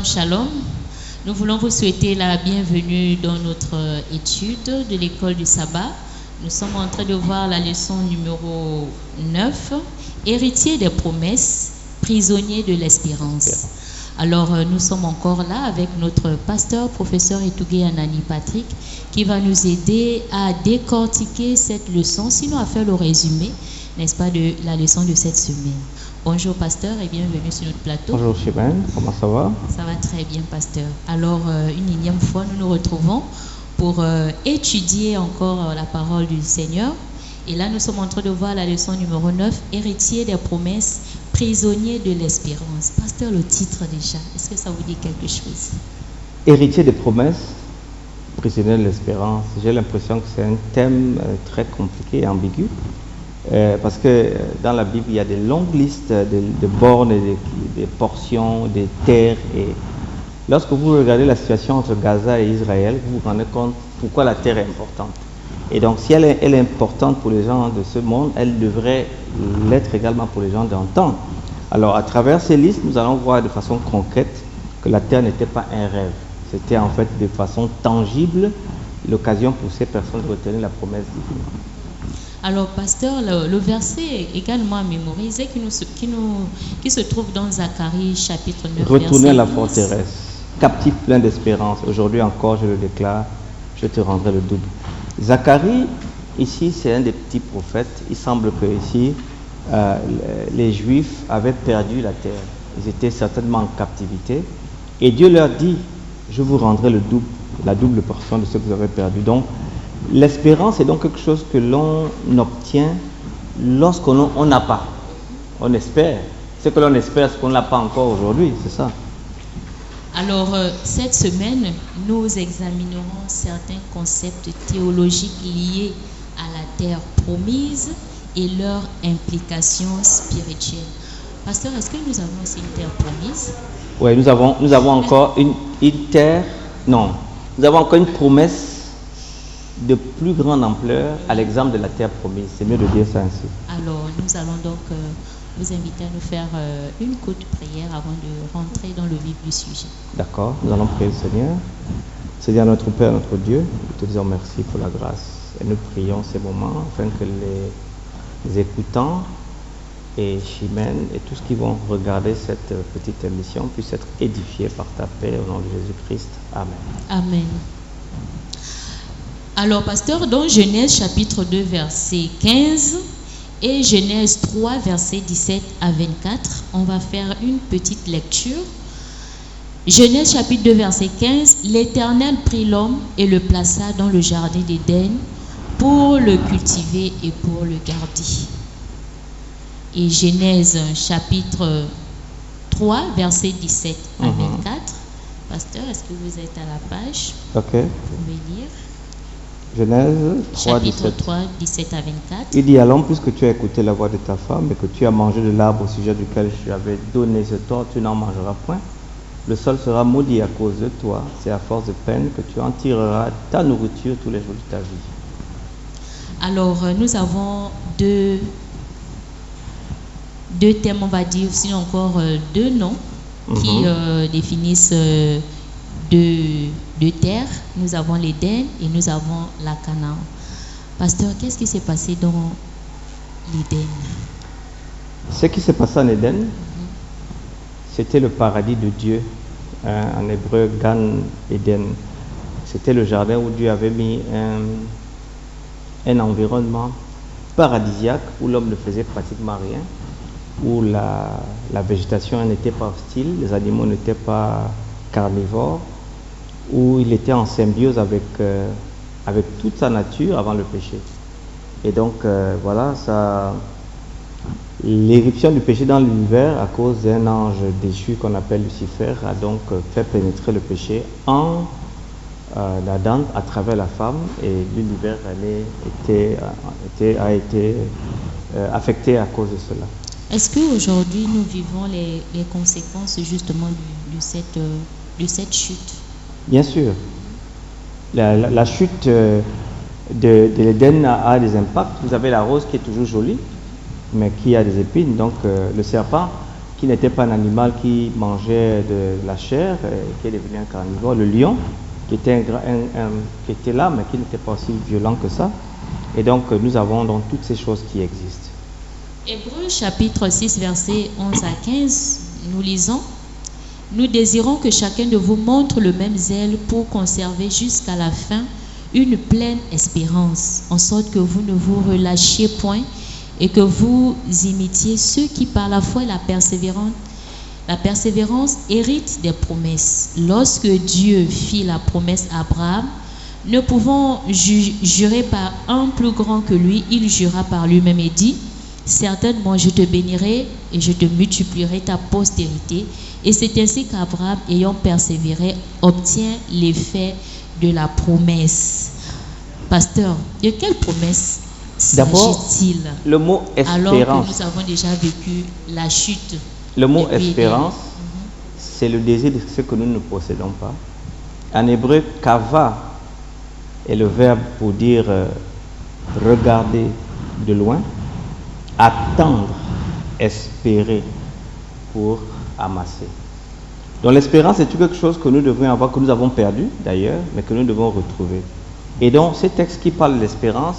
Shalom. Nous voulons vous souhaiter la bienvenue dans notre étude de l'école du sabbat. Nous sommes en train de voir la leçon numéro 9, héritier des promesses, prisonnier de l'espérance. Alors, nous sommes encore là avec notre pasteur, professeur Etougué Anani Patrick, qui va nous aider à décortiquer cette leçon, sinon à faire le résumé, n'est-ce pas, de la leçon de cette semaine. Bonjour pasteur et bienvenue sur notre plateau. Bonjour Chimène, comment ça va? Ça va très bien pasteur. Alors, une énième fois, nous nous retrouvons pour étudier encore la parole du Seigneur. Et là, nous sommes en train de voir la leçon numéro 9, héritier des promesses, prisonnier de l'espérance. Pasteur, le titre déjà, est-ce que ça vous dit quelque chose? Héritier des promesses, prisonnier de l'espérance. J'ai l'impression que c'est un thème très compliqué et ambigu. Parce que dans la Bible, il y a des longues listes de bornes, des portions, des terres. Et lorsque vous regardez la situation entre Gaza et Israël, vous vous rendez compte pourquoi la terre est importante. Et donc, si elle est importante pour les gens de ce monde, elle devrait l'être également pour les gens d'antan. Alors, à travers ces listes, nous allons voir de façon concrète que la terre n'était pas un rêve. C'était en fait de façon tangible l'occasion pour ces personnes de retenir la promesse divine. Alors, pasteur, le verset également mémorisé qui se trouve dans Zacharie chapitre 9, Retournez à la 12. forteresse, captif plein d'espérance. Aujourd'hui encore, je le déclare, je te rendrai le double. Zacharie, ici, c'est un des petits prophètes. Il semble que ici, les Juifs avaient perdu la terre. Ils étaient certainement en captivité. Et Dieu leur dit, je vous rendrai le double, la double portion de ce que vous avez perdu. Donc, l'espérance est donc quelque chose que l'on obtient lorsqu'on n'a pas. On espère. Ce que l'on espère, ce qu'on n'a pas encore aujourd'hui, c'est ça. Alors, cette semaine, nous examinerons certains concepts théologiques liés à la terre promise et leurs implications spirituelles. Pasteur, est-ce que nous avons aussi une terre promise? Oui, nous avons encore une terre, non, nous avons encore une promesse de plus grande ampleur à l'exemple de la terre promise. C'est mieux de dire ça ainsi. Alors, nous allons donc vous inviter à nous faire une courte prière avant de rentrer dans le vif du sujet. D'accord, nous allons prier le Seigneur. Seigneur notre Père, notre Dieu, nous te disons merci pour la grâce. Et nous prions ces moments afin que les écoutants et Chimène et tous ceux qui vont regarder cette petite émission puissent être édifiés par ta paix au nom de Jésus-Christ. Amen. Amen. Alors, pasteur, dans Genèse chapitre 2, verset 15 et Genèse 3, verset 17 à 24, on va faire une petite lecture. Genèse chapitre 2, verset 15, l'Éternel prit l'homme et le plaça dans le jardin d'Éden pour le cultiver et pour le garder. Et Genèse chapitre 3, verset 17 à 24. Pasteur, est-ce que vous êtes à la page? Ok. Vous pouvez lire. Genèse 3, Chapitre 17. 3, 17 à 24. Il dit à l'homme, puisque tu as écouté la voix de ta femme et que tu as mangé de l'arbre au sujet duquel je avais donné ce tort, tu n'en mangeras point. Le sol sera maudit à cause de toi. C'est à force de peine que tu en tireras ta nourriture tous les jours de ta vie. Alors, nous avons deux thèmes, on va dire, sinon encore deux noms qui définissent de terre. Nous avons l'Éden et nous avons la Canaan. Pasteur, qu'est-ce qui s'est passé dans l'Éden? Ce qui s'est passé en Éden, c'était le paradis de Dieu. En hébreu, Gan Eden. C'était le jardin où Dieu avait mis un environnement paradisiaque où l'homme ne faisait pratiquement rien, où la végétation n'était pas hostile, les animaux n'étaient pas carnivores, où il était en symbiose avec toute sa nature avant le péché. Et donc, voilà, l'éruption du péché dans l'univers à cause d'un ange déchu qu'on appelle Lucifer a donc fait pénétrer le péché en Adam à travers la femme, et l'univers a été affecté à cause de cela. Est-ce qu'aujourd'hui nous vivons les conséquences justement de cette chute? Bien sûr. La chute de l'Éden a des impacts. Vous avez la rose qui est toujours jolie, mais qui a des épines. Donc le serpent qui n'était pas un animal qui mangeait de la chair, qui est devenu un carnivore, le lion, qui était, qui était là, mais qui n'était pas aussi violent que ça. Et donc, nous avons donc toutes ces choses qui existent. Hébreux chapitre 6, versets 11 à 15, nous lisons: Nous désirons que chacun de vous montre le même zèle pour conserver jusqu'à la fin une pleine espérance, en sorte que vous ne vous relâchiez point et que vous imitiez ceux qui par la foi et la persévérance héritent des promesses. Lorsque Dieu fit la promesse à Abraham, ne pouvant jurer par un plus grand que lui, il jura par lui-même et dit: Certainement je te bénirai et je te multiplierai ta postérité. Et c'est ainsi qu'Abraham, ayant persévéré, obtient l'effet de la promesse. Pasteur, de quelle promesse s'agit-il? Le mot espérance. Alors que nous avons déjà vécu la chute. Le mot espérance, c'est le désir de ce que nous ne possédons pas. En hébreu, kava est le verbe pour dire regarder de loin, attendre, espérer pour amasser. Donc l'espérance est quelque chose que nous devons avoir, que nous avons perdu d'ailleurs, mais que nous devons retrouver. Et donc ce texte qui parle de l'espérance,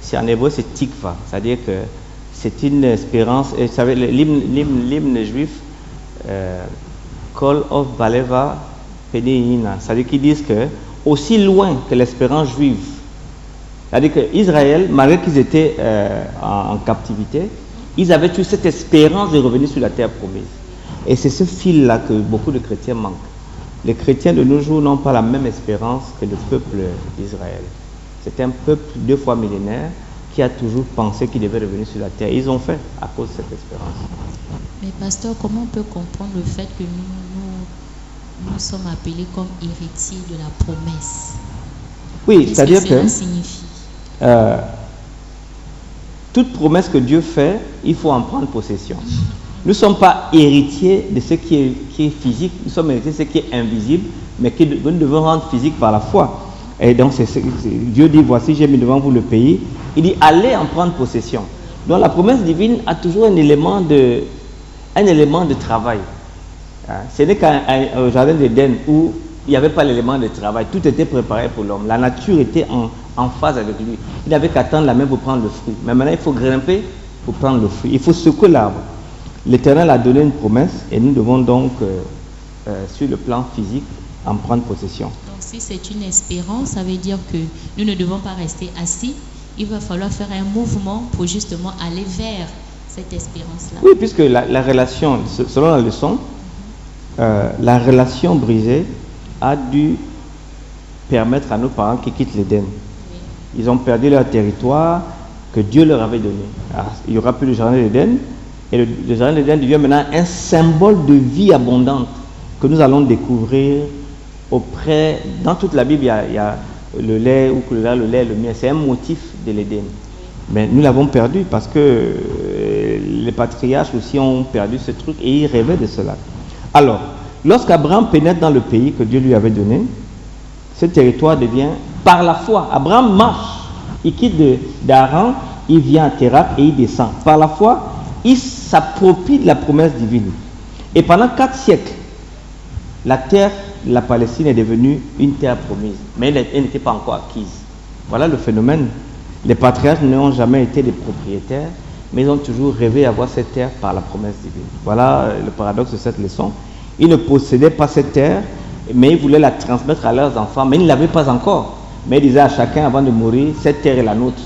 c'est en hébreu, c'est tikva, c'est-à-dire que c'est une espérance. Et vous savez, l'hymne juif, Kol of Baleva Peneina, c'est-à-dire qu'ils disent que aussi loin que l'espérance juive, c'est-à-dire qu'Israël, malgré qu'ils étaient en captivité, ils avaient eu cette espérance de revenir sur la terre promise. Et c'est ce fil-là que beaucoup de chrétiens manquent. Les chrétiens de nos jours n'ont pas la même espérance que le peuple d'Israël. C'est un peuple 2 fois millénaire qui a toujours pensé qu'il devait revenir sur la terre. Ils ont fait à cause de cette espérance. Mais pasteur, comment on peut comprendre le fait que nous sommes appelés comme héritiers de la promesse? Oui, c'est-à-dire que cela signifie? Toute promesse que Dieu fait, il faut en prendre possession. Nous ne sommes pas héritiers de ce qui est physique, nous sommes héritiers de ce qui est invisible, mais que nous devons rendre physique par la foi. Et donc Dieu dit: voici, j'ai mis devant vous le pays. Il dit: allez en prendre possession. Donc la promesse divine a toujours un élément de travail. Ce n'est qu'au jardin d'Éden où il n'y avait pas l'élément de travail, tout était préparé pour l'homme. La nature était en phase avec lui. Il n'avait qu'à tendre la main pour prendre le fruit. Mais maintenant, il faut grimper pour prendre le fruit. Il faut secouer l'arbre. L'Éternel a donné une promesse et nous devons donc, sur le plan physique, en prendre possession. Donc si c'est une espérance, ça veut dire que nous ne devons pas rester assis. Il va falloir faire un mouvement pour justement aller vers cette espérance-là. Oui, puisque la relation, selon la leçon, la relation brisée a dû permettre à nos parents qui quittent l'Éden. Oui. Ils ont perdu leur territoire que Dieu leur avait donné. Alors, il n'y aura plus le jardin d'Éden. Et le jardin d'Éden devient maintenant un symbole de vie abondante que nous allons découvrir dans toute la Bible. Il y a le lait, ou le lait, le miel. C'est un motif de l'Éden. Mais nous l'avons perdu parce que les patriarches aussi ont perdu ce truc et ils rêvaient de cela. Alors, lorsqu'Abraham pénètre dans le pays que Dieu lui avait donné, ce territoire devient par la foi. Abraham marche, il quitte d'Haran, il vient à Térak et il descend. Par la foi, il s'approprie de la promesse divine. Et pendant 4 siècles, la terre de la Palestine est devenue une terre promise, mais elle n'était pas encore acquise. Voilà le phénomène. Les patriarches n'ont jamais été des propriétaires, mais ils ont toujours rêvé d'avoir cette terre par la promesse divine. Voilà le paradoxe de cette leçon. Ils ne possédaient pas cette terre, mais ils voulaient la transmettre à leurs enfants, mais ils ne l'avaient pas encore. Mais ils disaient à chacun avant de mourir: cette terre est la nôtre.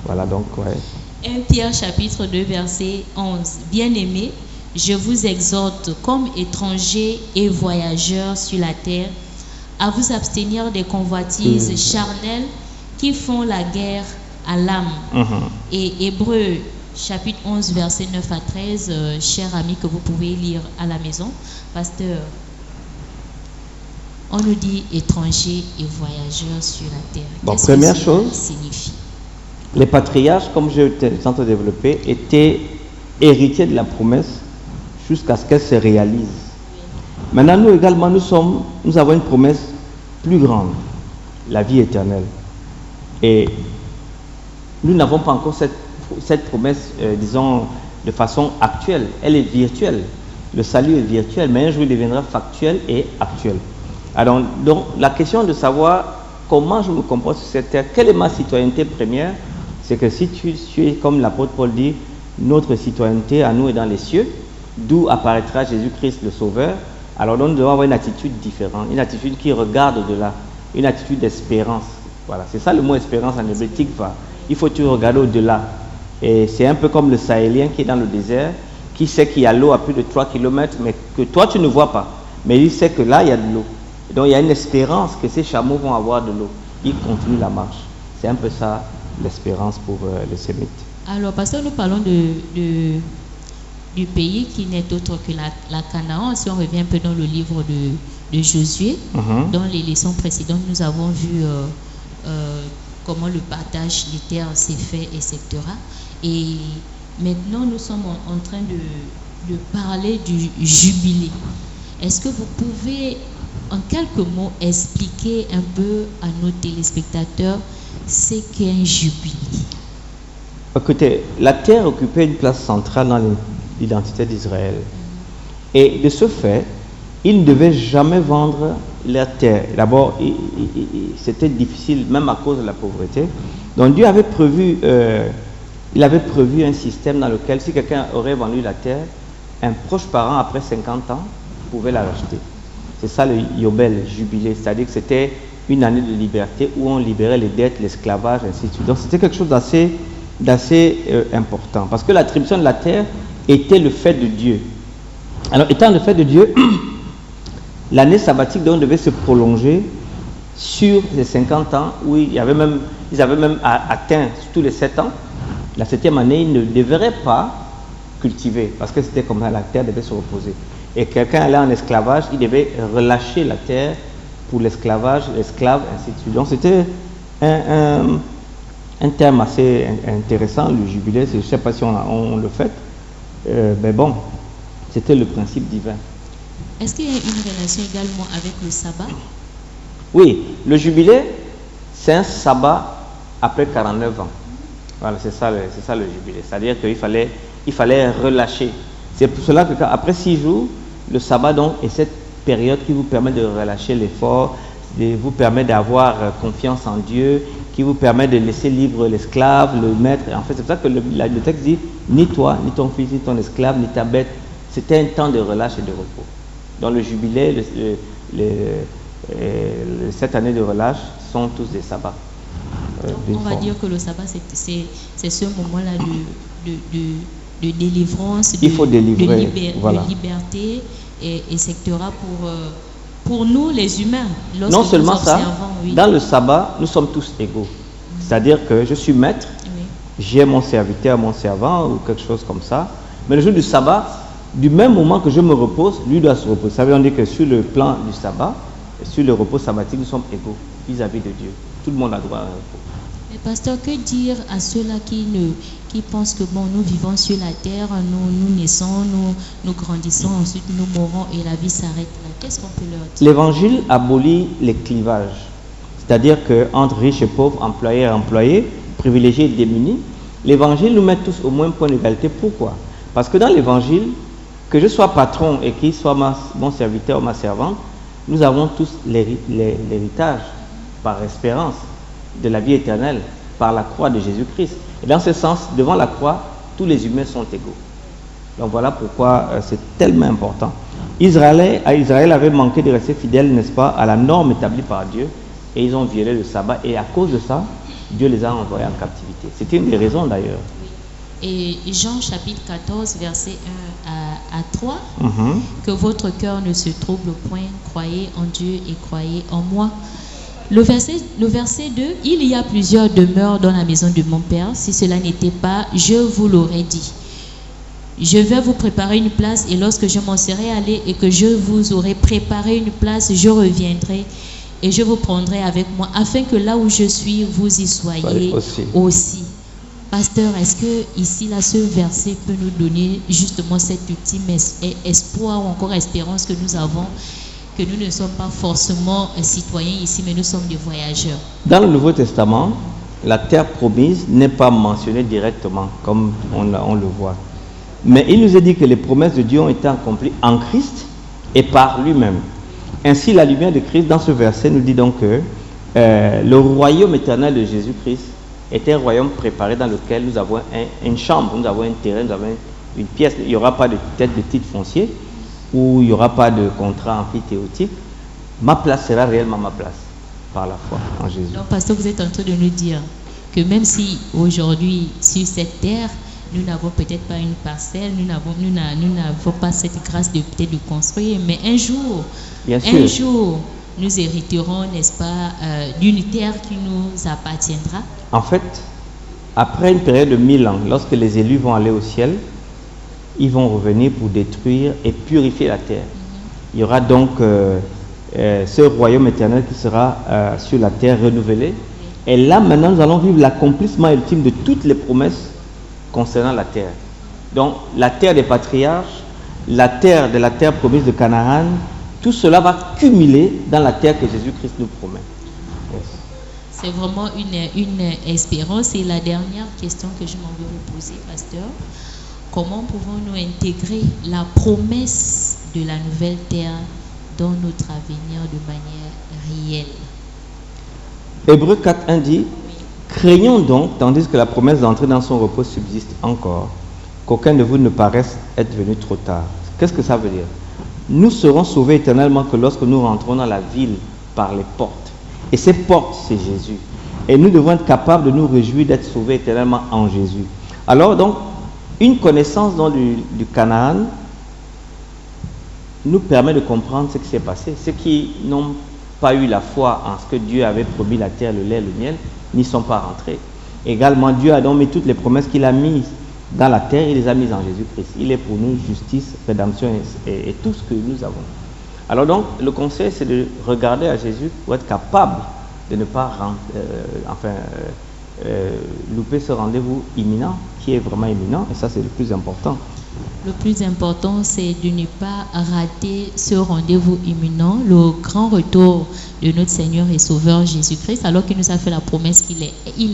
Voilà donc, ouais. 1 Pierre chapitre 2 verset 11. Bien-aimés, je vous exhorte comme étrangers et voyageurs sur la terre à vous abstenir des convoitises charnelles qui font la guerre à l'âme. Et Hébreux chapitre 11 verset 9 à 13, chers amis, que vous pouvez lire à la maison. Pasteur, on nous dit étrangers et voyageurs sur la terre. Bon, Qu'est-ce première que ça chose, signifie? Les patriarches, comme je suis en train de développer, étaient héritiers de la promesse jusqu'à ce qu'elle se réalise. Maintenant, nous également, nous avons une promesse plus grande, la vie éternelle. Et nous n'avons pas encore cette promesse, disons, de façon actuelle. Elle est virtuelle. Le salut est virtuel, mais un jour il deviendra factuel et actuel. Alors, donc, la question de savoir comment je me comporte sur cette terre, quelle est ma citoyenneté première, c'est que si tu es, comme l'apôtre Paul dit, notre citoyenneté à nous est dans les cieux, d'où apparaîtra Jésus-Christ le Sauveur, alors nous devons avoir une attitude différente, une attitude qui regarde au-delà, une attitude d'espérance. Voilà, c'est ça le mot espérance en hébreu, tikva. Il faut toujours regarder au-delà. Et c'est un peu comme le Sahélien qui est dans le désert, qui sait qu'il y a l'eau à plus de 3 km, mais que toi tu ne vois pas. Mais il sait que là, il y a de l'eau. Et donc il y a une espérance que ces chameaux vont avoir de l'eau. Ils continuent la marche. C'est un peu ça l'espérance pour les Sémites. Alors, parce que nous parlons du pays qui n'est autre que la Canaan. Si on revient un peu dans le livre de Josué, dans les leçons précédentes, nous avons vu comment le partage des terres s'est fait, etc. Et maintenant, nous sommes en train de parler du jubilé. Est-ce que vous pouvez, en quelques mots, expliquer un peu à nos téléspectateurs ce qu'est un jubilé? Écoutez, la terre occupait une place centrale dans l'identité d'Israël. Et de ce fait, ils ne devaient jamais vendre la terre. D'abord, c'était difficile, même à cause de la pauvreté. Donc Dieu avait prévu, il avait prévu un système dans lequel, si quelqu'un aurait vendu la terre, un proche parent, après 50 ans, pouvait la racheter. C'est ça le Yobel, le jubilé. C'est-à-dire que c'était une année de liberté où on libérait les dettes, l'esclavage, ainsi de suite. Donc c'était quelque chose d'assez important. Parce que l'attribution de la terre était le fait de Dieu. Alors, étant le fait de Dieu, l'année sabbatique donc devait se prolonger sur les 50 ans où ils avaient même atteint tous les 7 ans. La 7e année, ils ne devraient pas cultiver parce que c'était comme ça, la terre devait se reposer. Et quelqu'un allait en esclavage, il devait relâcher la terre pour l'esclavage, l'esclave, ainsi de suite. Donc c'était un terme assez intéressant, le jubilé. Je ne sais pas si on le fait, mais bon, c'était le principe divin. Est-ce qu'il y a une relation également avec le sabbat? Oui, le jubilé, c'est un sabbat après 49 ans. Voilà, c'est ça le jubilé. C'est-à-dire qu'il fallait relâcher. C'est pour cela qu'après 6 jours, le sabbat donc est cette période qui vous permet de relâcher l'effort, vous permet d'avoir confiance en Dieu, qui vous permet de laisser libre l'esclave, le maître. En fait, c'est pour ça que le texte dit, ni toi, ni ton fils, ni ton esclave, ni ta bête. C'était un temps de relâche et de repos. Dans le jubilé, cette année de relâche sont tous des sabbats. Donc, on va dire que le sabbat, c'est ce moment-là de délivrance, il faut délivrer, voilà. De liberté, et etc. Pour nous, les humains. Non seulement ça, oui. Dans le sabbat, nous sommes tous égaux. C'est-à-dire que je suis maître, oui. J'ai mon serviteur, mon servant, ou quelque chose comme ça. Mais le jour du sabbat, du même moment que je me repose, lui doit se reposer. Ça veut dire que sur le plan du sabbat, sur le repos sabbatique, nous sommes égaux vis-à-vis de Dieu. Tout le monde a droit à un repos. Mais pasteur, que dire à ceux-là qui pensent que bon, nous vivons sur la terre, nous naissons, nous grandissons, ensuite nous mourons et la vie s'arrête là? Qu'est-ce qu'on peut leur dire? L'évangile abolit les clivages. C'est-à-dire qu'entre riches et pauvres, employés et employés, privilégiés et démunis, l'évangile nous met tous au même point d'égalité. Pourquoi? Parce que dans l'évangile, que je sois patron et qu'il soit mon serviteur ou ma servante, nous avons tous l'héritage par espérance de la vie éternelle par la croix de Jésus-Christ. Et dans ce sens, devant la croix, tous les humains sont égaux. Donc voilà pourquoi c'est tellement important. Israël avait manqué de rester fidèle, n'est-ce pas, à la norme établie par Dieu, et ils ont violé le sabbat, et à cause de ça, Dieu les a envoyés en captivité. C'était une des raisons d'ailleurs. Et Jean chapitre 14, verset 1 à 3, que votre cœur ne se trouble point, croyez en Dieu et croyez en moi. Le verset 2, il y a plusieurs demeures dans la maison de mon Père. Si cela n'était pas, je vous l'aurais dit. Je vais vous préparer une place, et lorsque je m'en serai allé et que je vous aurai préparé une place, je reviendrai et je vous prendrai avec moi, afin que là où je suis, vous y soyez aussi. Pasteur, est-ce que ici, là, ce verset peut nous donner justement cet ultime espoir ou encore espérance que nous avons, que nous ne sommes pas forcément citoyens ici, mais nous sommes des voyageurs? Dans le Nouveau Testament, la terre promise n'est pas mentionnée directement, comme on le voit. Mais il nous est dit que les promesses de Dieu ont été accomplies en Christ et par lui-même. Ainsi, la lumière de Christ, dans ce verset, nous dit donc que le royaume éternel de Jésus-Christ est un royaume préparé dans lequel nous avons une chambre, nous avons un terrain, nous avons une pièce. Il n'y aura pas de tête de titre foncier, où il n'y aura pas de contrat amphithéotique. Ma place sera réellement ma place, par la foi en Jésus. Donc, pasteur, vous êtes en train de nous dire que même si aujourd'hui, sur cette terre, nous n'avons peut-être pas une parcelle, nous n'avons pas cette grâce de peut-être de construire, mais un jour, nous hériterons, n'est-ce pas, d'une terre qui nous appartiendra. En fait, après une période de 1000 ans, lorsque les élus vont aller au ciel, ils vont revenir pour détruire et purifier la terre. Il y aura donc ce royaume éternel qui sera sur la terre renouvelé. Et là, maintenant, nous allons vivre l'accomplissement ultime de toutes les promesses concernant la terre. Donc, la terre des patriarches, la terre promise de Canaan, tout cela va cumuler dans la terre que Jésus-Christ nous promet. Yes. C'est vraiment une espérance. Et la dernière question que je m'en veux vous poser, pasteur, comment pouvons-nous intégrer la promesse de la nouvelle terre dans notre avenir de manière réelle? Hébreux 4.1 dit: craignons donc, tandis que la promesse d'entrer dans son repos subsiste encore, qu'aucun de vous ne paraisse être venu trop tard. Qu'est-ce que ça veut dire? Nous serons sauvés éternellement que lorsque nous rentrons dans la ville par les portes. Et ces portes, c'est Jésus. Et nous devons être capables de nous réjouir d'être sauvés éternellement en Jésus. Alors donc, une connaissance du Canaan nous permet de comprendre ce qui s'est passé. Ceux qui n'ont pas eu la foi en ce que Dieu avait promis, la terre, le lait, le miel, n'y sont pas rentrés. Également, Dieu a donc mis toutes les promesses qu'il a mises dans la terre, il les a mises en Jésus-Christ. Il est pour nous justice, rédemption et tout ce que nous avons. Alors donc, le conseil, c'est de regarder à Jésus pour être capable de ne pas louper ce rendez-vous imminent, qui est vraiment imminent, et ça c'est le plus important. Le plus important, c'est de ne pas rater ce rendez-vous imminent, le grand retour de notre Seigneur et Sauveur Jésus-Christ, alors qu'il nous a fait la promesse qu'il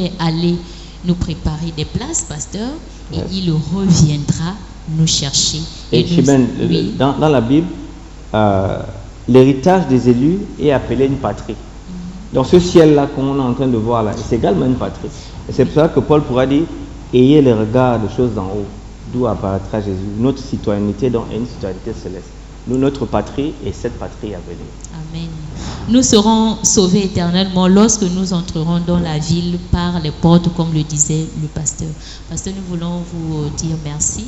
est allé nous préparer des places, pasteur, et il reviendra nous chercher. Et Chimène, dans la Bible, l'héritage des élus est appelé une patrie. Donc ce ciel-là qu'on est en train de voir là, c'est également une patrie. Et c'est pour ça que Paul pourra dire: ayez le regard des choses d'en haut, d'où apparaîtra Jésus. Notre citoyenneté donc est une citoyenneté céleste. Nous, notre patrie est cette patrie à venir. Amen. Nous serons sauvés éternellement lorsque nous entrerons dans la ville par les portes, comme le disait le pasteur. Pasteur, nous voulons vous dire merci.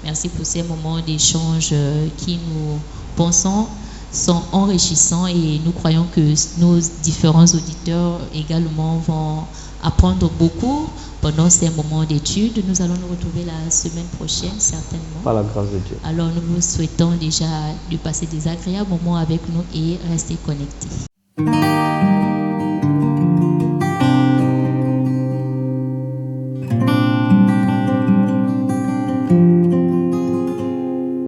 Merci pour ces moments d'échange qui, nous pensons, sont enrichissants, et nous croyons que nos différents auditeurs également vont apprendre beaucoup pendant ces moments d'études. Nous allons nous retrouver la semaine prochaine, certainement. Par la grâce de Dieu. Alors nous vous souhaitons déjà de passer des agréables moments avec nous et rester connectés.